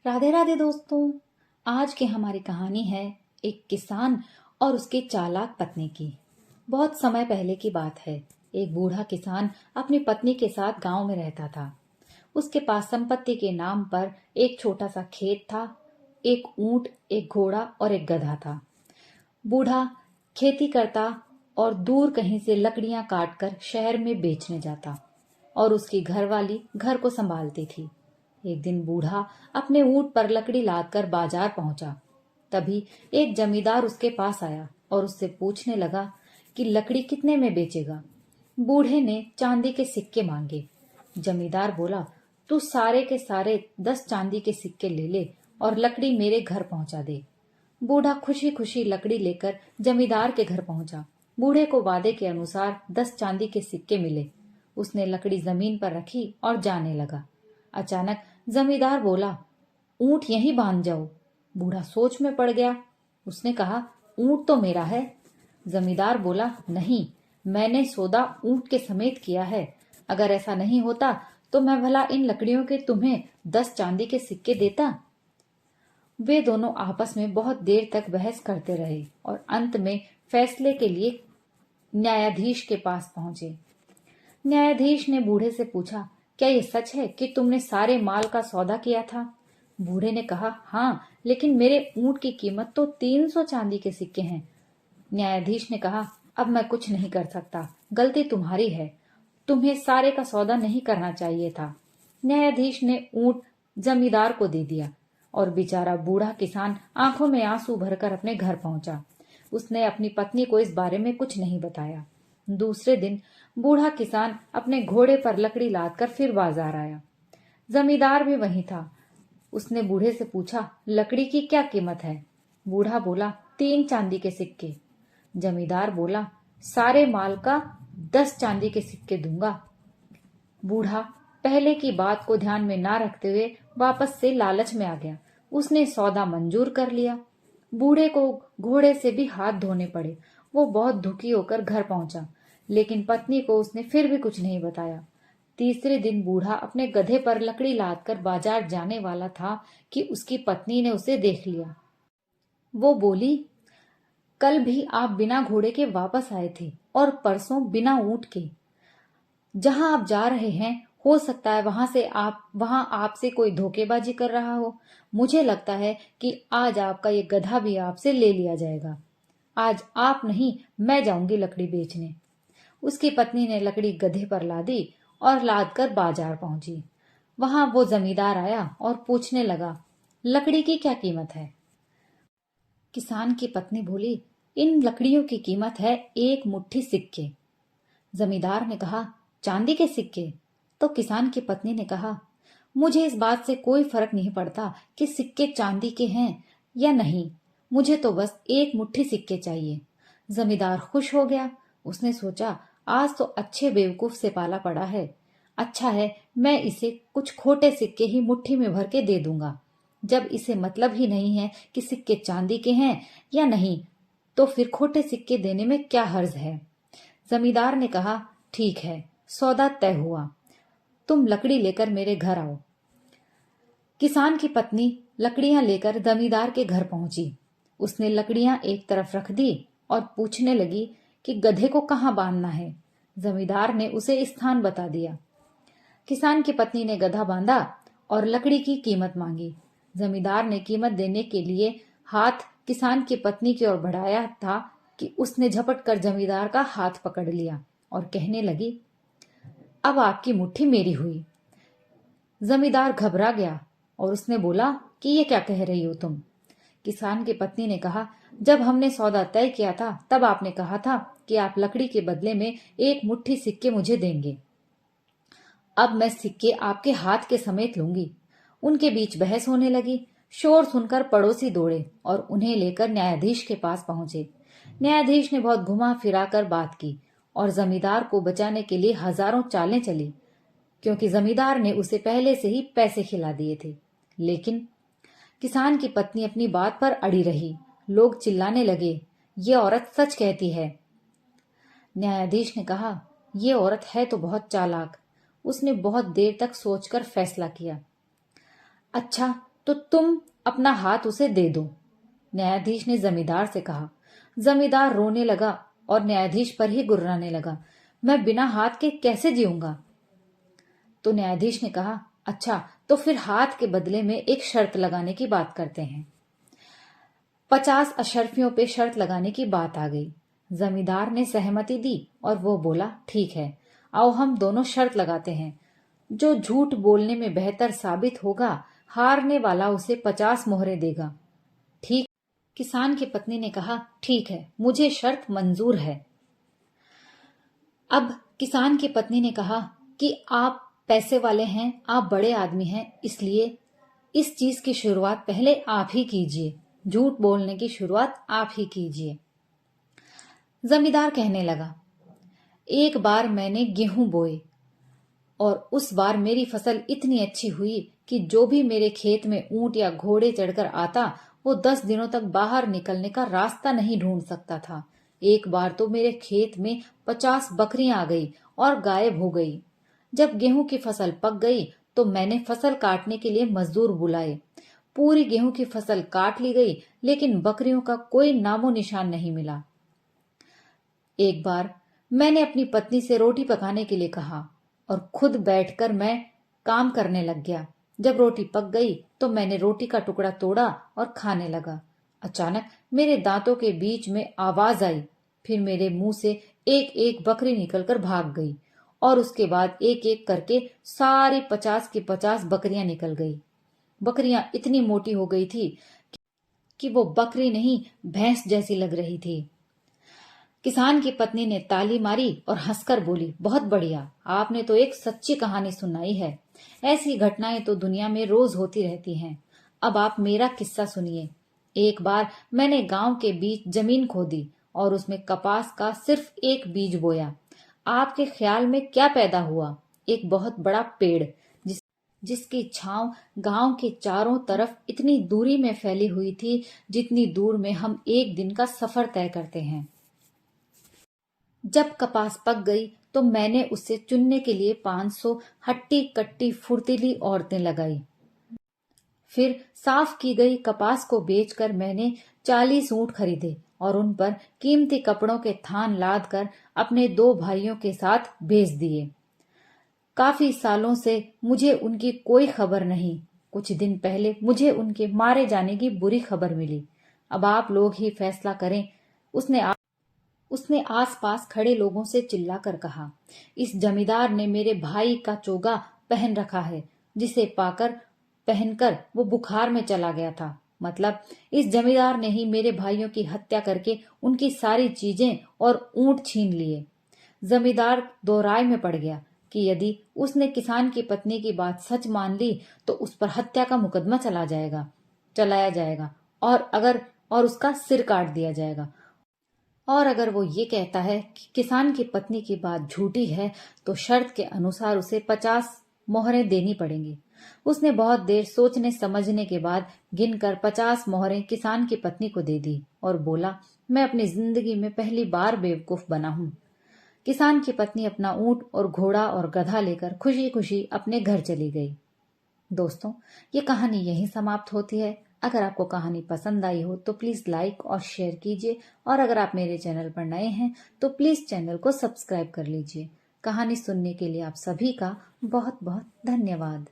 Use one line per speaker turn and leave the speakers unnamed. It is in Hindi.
राधे राधे दोस्तों। आज की हमारी कहानी है एक किसान और उसके चालाक पत्नी की। बहुत समय पहले की बात है। एक बूढ़ा किसान अपनी पत्नी के साथ गांव में रहता था। उसके पास संपत्ति के नाम पर एक छोटा सा खेत था। एक ऊंट, एक घोड़ा और एक गधा था। बूढ़ा खेती करता और दूर कहीं से लकड़ियां काटकर शहर में बेचने जाता और उसकी घरवाली घर को संभालती थी। एक दिन बूढ़ा अपने ऊंट पर लकड़ी लादकर बाजार पहुंचा। तभी एक जमींदार उसके पास आया और उससे पूछने लगा कि लकड़ी कितने में बेचेगा। बूढ़े ने चांदी के सिक्के मांगे। जमींदार बोला, तू सारे के सारे 10 चांदी के सिक्के ले ले और लकड़ी मेरे घर पहुंचा दे। बूढ़ा खुशी खुशी लकड़ी लेकर जमींदार के घर पहुंचा। बूढ़े को वादे के अनुसार 10 चांदी के सिक्के मिले। उसने लकड़ी जमीन पर रखी और जाने लगा। अचानक जमींदार बोला, ऊंट यहीं बांध जाओ। बूढ़ा सोच में पड़ गया। उसने कहा, ऊंट तो मेरा है। जमींदार बोला, नहीं, मैंने सौदा ऊंट के समेत किया है। अगर ऐसा नहीं होता तो मैं भला इन लकड़ियों के तुम्हें 10 चांदी के सिक्के देता। वे दोनों आपस में बहुत देर तक बहस करते रहे और अंत में फैसले के लिए न्यायाधीश के पास पहुंचे। न्यायाधीश ने बूढ़े से पूछा, क्या ये सच है कि तुमने सारे माल का सौदा किया था? बूढ़े ने कहा, हाँ, लेकिन मेरे ऊंट की कीमत तो 300 चांदी के सिक्के हैं। न्यायाधीश ने कहा, अब मैं कुछ नहीं कर सकता, गलती तुम्हारी है। तुम्हें सारे का सौदा नहीं करना चाहिए था। न्यायाधीश ने ऊंट जमींदार को दे दिया और बेचारा बूढ़ा किसान आंखों में आंसू भरकर अपने घर पहुंचा। उसने अपनी पत्नी को इस बारे में कुछ नहीं बताया। दूसरे दिन बूढ़ा किसान अपने घोड़े पर लकड़ी लादकर फिर बाजार आया। जमींदार भी वहीं था। उसने बूढ़े से पूछा, लकड़ी की क्या कीमत है? बूढ़ा बोला, 3 चांदी के सिक्के। जमींदार बोला, सारे माल का 10 चांदी के सिक्के दूंगा। बूढ़ा पहले की बात को ध्यान में ना रखते हुए वापस से लालच में आ गया। उसने सौदा मंजूर कर लिया। बूढ़े को घोड़े से भी हाथ धोने पड़े। वो बहुत दुखी होकर घर पहुंचा, लेकिन पत्नी को उसने फिर भी कुछ नहीं बताया। तीसरे दिन बूढ़ा अपने गधे पर लकड़ी लादकर बाजार जाने वाला था कि उसकी पत्नी ने उसे देख लिया। वो बोली, कल भी आप बिना घोड़े के वापस आए थे और परसों बिना ऊंट के। जहां आप जा रहे हैं, हो सकता है वहां आपसे कोई धोखेबाजी कर रहा हो। मुझे लगता है कि आज आपका ये गधा भी आपसे ले लिया जाएगा। आज आप नहीं, मैं जाऊंगी लकड़ी बेचने। उसकी पत्नी ने लकड़ी गधे पर लादी और लाद कर बाजार पहुंची। वहां वो जमींदार आया और पूछने लगा, लकड़ी की क्या कीमत है? किसान की पत्नी बोली, इन लकड़ियों की कीमत है 1 मुट्ठी सिक्के। जमींदार ने कहा, चांदी के सिक्के? तो किसान की पत्नी ने कहा, मुझे इस बात से कोई फर्क नहीं पड़ता कि सिक्के चांदी के हैं या नहीं। मुझे तो बस 1 मुट्ठी सिक्के चाहिए। जमींदार खुश हो गया। उसने सोचा, आज तो अच्छे बेवकूफ से पाला पड़ा है। अच्छा है, मैं इसे कुछ खोटे सिक्के ही मुट्ठी में भर के दे दूंगा। जब इसे मतलब ही नहीं है कि सिक्के चांदी के हैं या नहीं, तो फिर खोटे सिक्के देने में क्या हर्ज है। जमींदार ने कहा, ठीक है, सौदा तय हुआ। तुम लकड़ी लेकर मेरे घर आओ। किसान की पत्नी लकड़ियां लेकर जमींदार के घर पहुंची। उसने लकड़ियां एक तरफ रख दी और पूछने लगी कि गधे को कहाँ बांधना है। जमींदार ने उसे स्थान बता दिया। किसान की पत्नी ने गधा बांधा और लकड़ी की कीमत मांगी। जमींदार ने कीमत देने के लिए हाथ किसान की पत्नी की ओर बढ़ाया था कि उसने झपट कर जमींदार का हाथ पकड़ लिया और कहने लगी, अब आपकी मुट्ठी मेरी हुई। जमींदार घबरा गया और उसने बोला कि ये क्या कह रही हो तुम? किसान की पत्नी ने कहा, जब हमने सौदा तय किया था तब आपने कहा था कि आप लकड़ी के बदले में 1 मुट्ठी सिक्के मुझे देंगे। अब मैं सिक्के आपके हाथ के समेत लूंगी। उनके बीच बहस होने लगी। शोर सुनकर पड़ोसी दौड़े और उन्हें लेकर न्यायाधीश के पास पहुंचे। न्यायाधीश ने बहुत घुमा फिरा कर बात की और जमींदार को बचाने के लिए हजारों चालें चली, क्योंकि जमींदार ने उसे पहले से ही पैसे खिला दिए थे। लेकिन किसान की पत्नी अपनी बात पर अड़ी रही। लोग चिल्लाने लगे, ये औरत सच कहती है। न्यायाधीश ने कहा, ये औरत है तो बहुत चालाक। उसने बहुत देर तक सोचकर फैसला किया। अच्छा, तो तुम अपना हाथ उसे दे दो। न्यायाधीश ने जमींदार से कहा। जमींदार रोने लगा और न्यायाधीश पर ही गुर्राने लगा। मैं बिना हाथ के कैसे जीऊंगा? तो न्यायाधीश ने कहा, अच्छा तो फिर हाथ के बदले में एक शर्त लगाने की बात करते हैं। 50 अशर्फियों पे शर्त लगाने की बात आ गई। जमींदार ने सहमति दी और वो बोला, ठीक है, आओ हम दोनों शर्त लगाते हैं। जो झूठ बोलने में बेहतर साबित होगा, हारने वाला उसे 50 मोहरें देगा। ठीक? किसान की पत्नी ने कहा, ठीक है, मुझे शर्त मंजूर है। अब किसान की पत्नी ने कहा कि आप पैसे वाले हैं, आप बड़े आदमी हैं, इसलिए इस चीज की शुरुआत पहले आप ही कीजिए। झूठ बोलने की शुरुआत आप ही कीजिए। जमींदार कहने लगा, एक बार मैंने गेहूं बोए और उस बार मेरी फसल इतनी अच्छी हुई कि जो भी मेरे खेत में ऊंट या घोड़े चढ़कर आता वो 10 दिनों तक बाहर निकलने का रास्ता नहीं ढूंढ सकता था। एक बार तो मेरे खेत में 50 बकरियां आ गई और गायब हो गई। जब गेहूं की फसल पक गई तो मैंने फसल काटने के लिए मजदूर बुलाए। पूरी गेहूं की फसल काट ली गई, लेकिन बकरियों का कोई नामो निशान नहीं मिला। एक बार मैंने अपनी पत्नी से रोटी पकाने के लिए कहा और खुद बैठकर मैं काम करने लग गया। जब रोटी पक गई तो मैंने रोटी का टुकड़ा तोड़ा और खाने लगा। अचानक मेरे दांतों के बीच में आवाज आई। फिर मेरे मुंह से एक एक बकरी निकलकर भाग गई और उसके बाद एक एक करके सारी 50 की 50 बकरियां निकल गई। बकरियां इतनी मोटी हो गई थी कि वो बकरी नहीं, भैंस जैसी लग रही थी। किसान की पत्नी ने ताली मारी और हंसकर बोली, बहुत बढ़िया, आपने तो एक सच्ची कहानी सुनाई है। ऐसी घटनाएं तो दुनिया में रोज होती रहती हैं। अब आप मेरा किस्सा सुनिए। एक बार मैंने गांव के बीच जमीन खोदी और उसमें कपास का सिर्फ एक बीज बोया। आपके ख्याल में क्या पैदा हुआ? एक बहुत बड़ा पेड़, जिसकी छांव गांव के चारों तरफ इतनी दूरी में फैली हुई थी जितनी दूर में हम एक दिन का सफर तय करते हैं। जब कपास पक गई तो मैंने उसे चुनने के लिए 500 हट्टी कट्टी फुर्तीली औरतें लगाई। फिर साफ की गई कपास को बेचकर मैंने 40 ऊंट खरीदे और उन पर कीमती कपड़ों के थान लाद कर अपने 2 भाइयों के साथ भेज दिए। काफी सालों से मुझे उनकी कोई खबर नहीं। कुछ दिन पहले मुझे उनके मारे जाने की बुरी खबर मिली। अब आप लोग ही फैसला करें। उसने आसपास खड़े लोगों से चिल्लाकर कहा, इस जमींदार ने मेरे भाई का चोगा पहन रखा है, जिसे पाकर पहनकर वो बुखार में चला गया था। मतलब इस जमींदार ने ही मेरे भाइयों की हत्या करके उनकी सारी चीजें और ऊंट छीन लिए। जमींदार दो राय में पड़ गया कि यदि उसने किसान की पत्नी की बात सच मान ली तो उस पर हत्या का मुकदमा चलाया जाएगा और उसका सिर काट दिया जाएगा। और अगर वो ये कहता है कि किसान की पत्नी की बात झूठी है तो शर्त के अनुसार उसे 50 मोहरें देनी पड़ेंगी। उसने बहुत देर सोचने समझने के बाद गिनकर 50 मोहरें किसान की पत्नी को दे दी और बोला, मैं अपनी जिंदगी में पहली बार बेवकूफ बना हूं। किसान की पत्नी अपना ऊंट और घोड़ा और गधा लेकर खुशी खुशी अपने घर चली गई। दोस्तों, ये कहानी यहीं समाप्त होती है। अगर आपको कहानी पसंद आई हो तो प्लीज लाइक और शेयर कीजिए और अगर आप मेरे चैनल पर नए हैं तो प्लीज चैनल को सब्सक्राइब कर लीजिए। कहानी सुनने के लिए आप सभी का बहुत बहुत धन्यवाद।